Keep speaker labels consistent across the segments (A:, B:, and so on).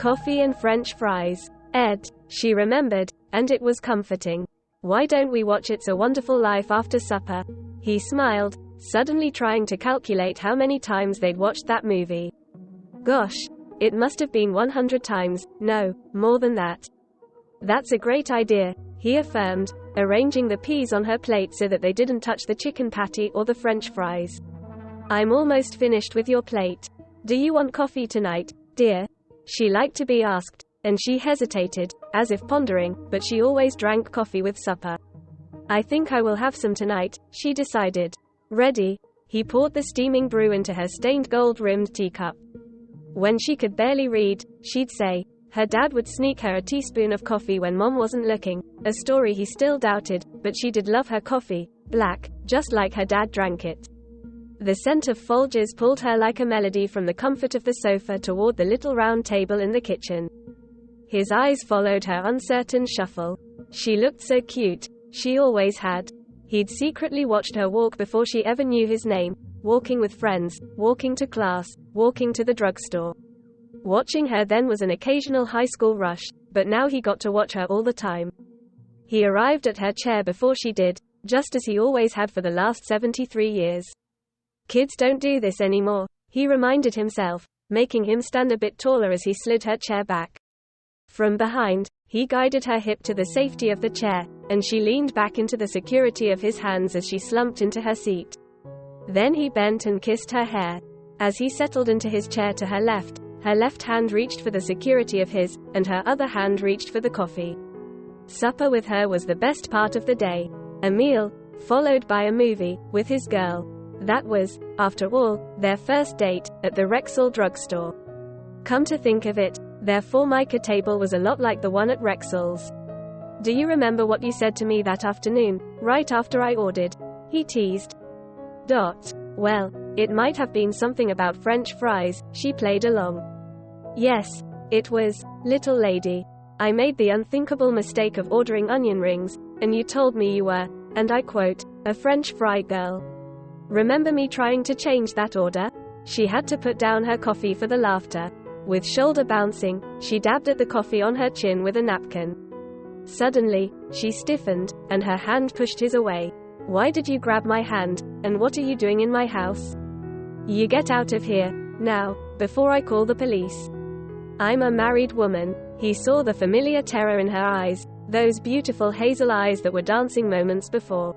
A: Coffee and French fries. Ed, she remembered, and it was comforting. Why don't we watch It's a Wonderful Life after supper? He smiled, suddenly trying to calculate how many times they'd watched that movie. Gosh, it must have been 100 times, no, more than that. That's a great idea, he affirmed, arranging the peas on her plate so that they didn't touch the chicken patty or the French fries. I'm almost finished with your plate. Do you want coffee tonight, dear? She liked to be asked, and she hesitated, as if pondering, but she always drank coffee with supper. I think I will have some tonight, she decided. Ready? He poured the steaming brew into her stained gold-rimmed teacup. When she could barely read, she'd say, her dad would sneak her a teaspoon of coffee when Mom wasn't looking, a story he still doubted, but she did love her coffee, black, just like her dad drank it. The scent of Folgers pulled her like a melody from the comfort of the sofa toward the little round table in the kitchen. His eyes followed her uncertain shuffle. She looked so cute, she always had. He'd secretly watched her walk before she ever knew his name, walking with friends, walking to class, walking to the drugstore. Watching her then was an occasional high school rush, but now he got to watch her all the time. He arrived at her chair before she did, just as he always had for the last 73 years. Kids don't do this anymore, he reminded himself, making him stand a bit taller as he slid her chair back. From behind, he guided her hip to the safety of the chair, and she leaned back into the security of his hands as she slumped into her seat. Then he bent and kissed her hair. As he settled into his chair to her left hand reached for the security of his, and her other hand reached for the coffee. Supper with her was the best part of the day. A meal, followed by a movie, with his girl. That was, after all, their first date, at the Rexall drugstore. Come to think of it, their Formica table was a lot like the one at Rexall's. Do you remember what you said to me that afternoon, right after I ordered? He teased. Well, it might have been something about French fries, she played along. Yes, it was, little lady. I made the unthinkable mistake of ordering onion rings, and you told me you were, and I quote, a French fry girl. Remember me trying to change that order? She had to put down her coffee for the laughter. With shoulder bouncing, she dabbed at the coffee on her chin with a napkin. Suddenly, she stiffened, and her hand pushed his away. Why did you grab my hand, and what are you doing in my house? You get out of here, now, before I call the police. I'm a married woman. He saw the familiar terror in her eyes, those beautiful hazel eyes that were dancing moments before.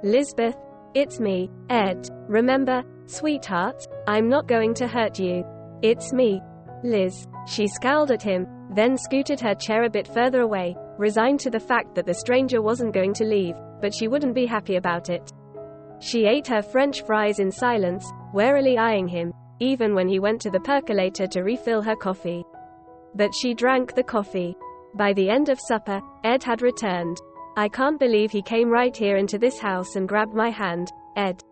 A: Lisbeth, it's me, Ed. Remember, sweetheart, I'm not going to hurt you. It's me, Liz. She scowled at him, then scooted her chair a bit further away, resigned to the fact that the stranger wasn't going to leave, but she wouldn't be happy about it. She ate her French fries in silence, warily eyeing him, even when he went to the percolator to refill her coffee. But she drank the coffee. By the end of supper, Ed had returned. I can't believe he came right here into this house and grabbed my hand, Ed.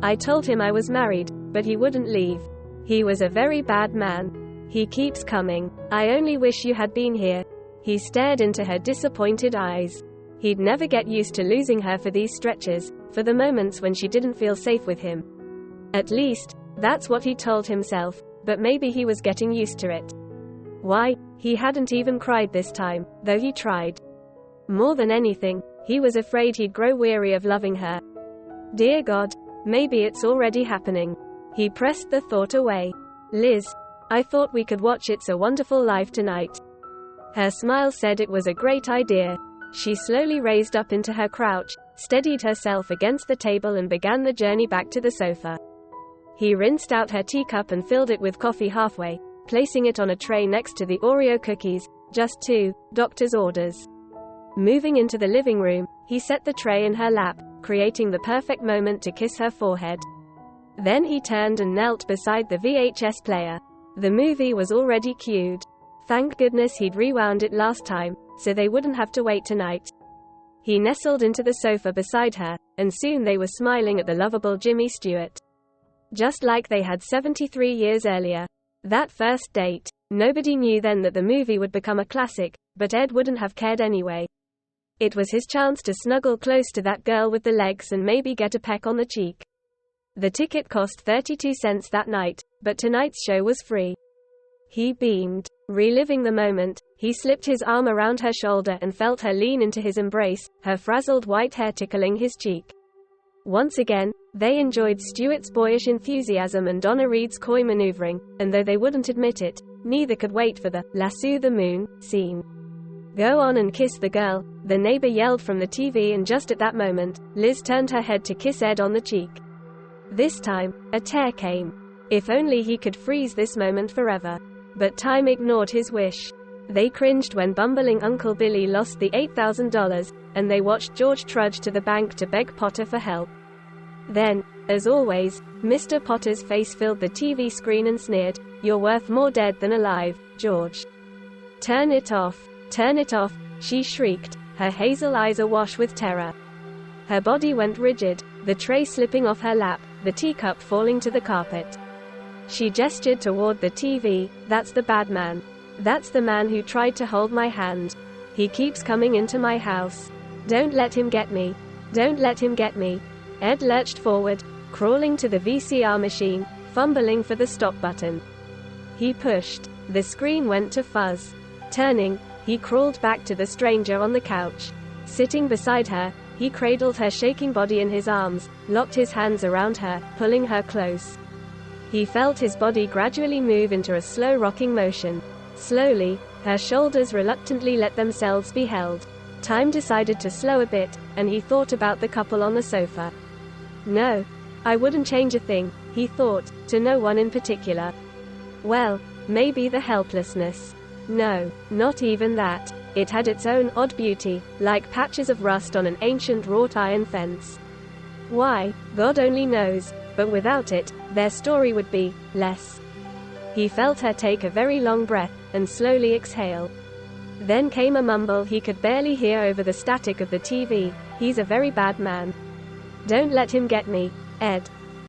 A: I told him I was married, but he wouldn't leave. He was a very bad man. He keeps coming. I only wish you had been here. He stared into her disappointed eyes. He'd never get used to losing her for these stretches, for the moments when she didn't feel safe with him. At least, that's what he told himself, but maybe he was getting used to it. Why, he hadn't even cried this time, though he tried. More than anything, he was afraid he'd grow weary of loving her. Dear God, maybe it's already happening. He pressed the thought away. Liz, I thought we could watch It's a Wonderful Life tonight. Her smile said it was a great idea. She slowly raised up into her crouch, steadied herself against the table and began the journey back to the sofa. He rinsed out her teacup and filled it with coffee halfway, placing it on a tray next to the Oreo cookies, just 2, doctor's orders. Moving into the living room, he set the tray in her lap, creating the perfect moment to kiss her forehead. Then he turned and knelt beside the VHS player. The movie was already cued. Thank goodness he'd rewound it last time, so they wouldn't have to wait tonight. He nestled into the sofa beside her, and soon they were smiling at the lovable Jimmy Stewart. Just like they had 73 years earlier. That first date. Nobody knew then that the movie would become a classic, but Ed wouldn't have cared anyway. It was his chance to snuggle close to that girl with the legs and maybe get a peck on the cheek. The ticket cost 32 cents that night, but tonight's show was free. He beamed. Reliving the moment, he slipped his arm around her shoulder and felt her lean into his embrace, her frazzled white hair tickling his cheek. Once again, they enjoyed Stuart's boyish enthusiasm and Donna Reed's coy maneuvering, and though they wouldn't admit it, neither could wait for the "lasso the moon" scene. "Go on and kiss the girl," the neighbor yelled from the TV, and just at that moment, Liz turned her head to kiss Ed on the cheek. This time, a tear came. If only he could freeze this moment forever. But time ignored his wish. They cringed when bumbling Uncle Billy lost the $8,000, and they watched George trudge to the bank to beg Potter for help. Then, as always, Mr. Potter's face filled the TV screen and sneered, "You're worth more dead than alive, George." "Turn it off. Turn it off," she shrieked, her hazel eyes awash with terror. Her body went rigid, the tray slipping off her lap, the teacup falling to the carpet. She gestured toward the TV. "That's the bad man. That's the man who tried to hold my hand. He keeps coming into my house. Don't let him get me. Don't let him get me." Ed lurched forward, crawling to the VCR machine, fumbling for the stop button. He pushed. The screen went to fuzz. Turning, he crawled back to the stranger on the couch. Sitting beside her, he cradled her shaking body in his arms, locked his hands around her, pulling her close. He felt his body gradually move into a slow rocking motion. Slowly, her shoulders reluctantly let themselves be held. Time decided to slow a bit, and he thought about the couple on the sofa. "No. I wouldn't change a thing," he thought, "to no one in particular. Well, maybe the helplessness. No, not even that. It had its own odd beauty, like patches of rust on an ancient wrought iron fence. Why, God only knows, but without it, their story would be less." He felt her take a very long breath, and slowly exhale. Then came a mumble he could barely hear over the static of the TV, "He's a very bad man. Don't let him get me, Ed."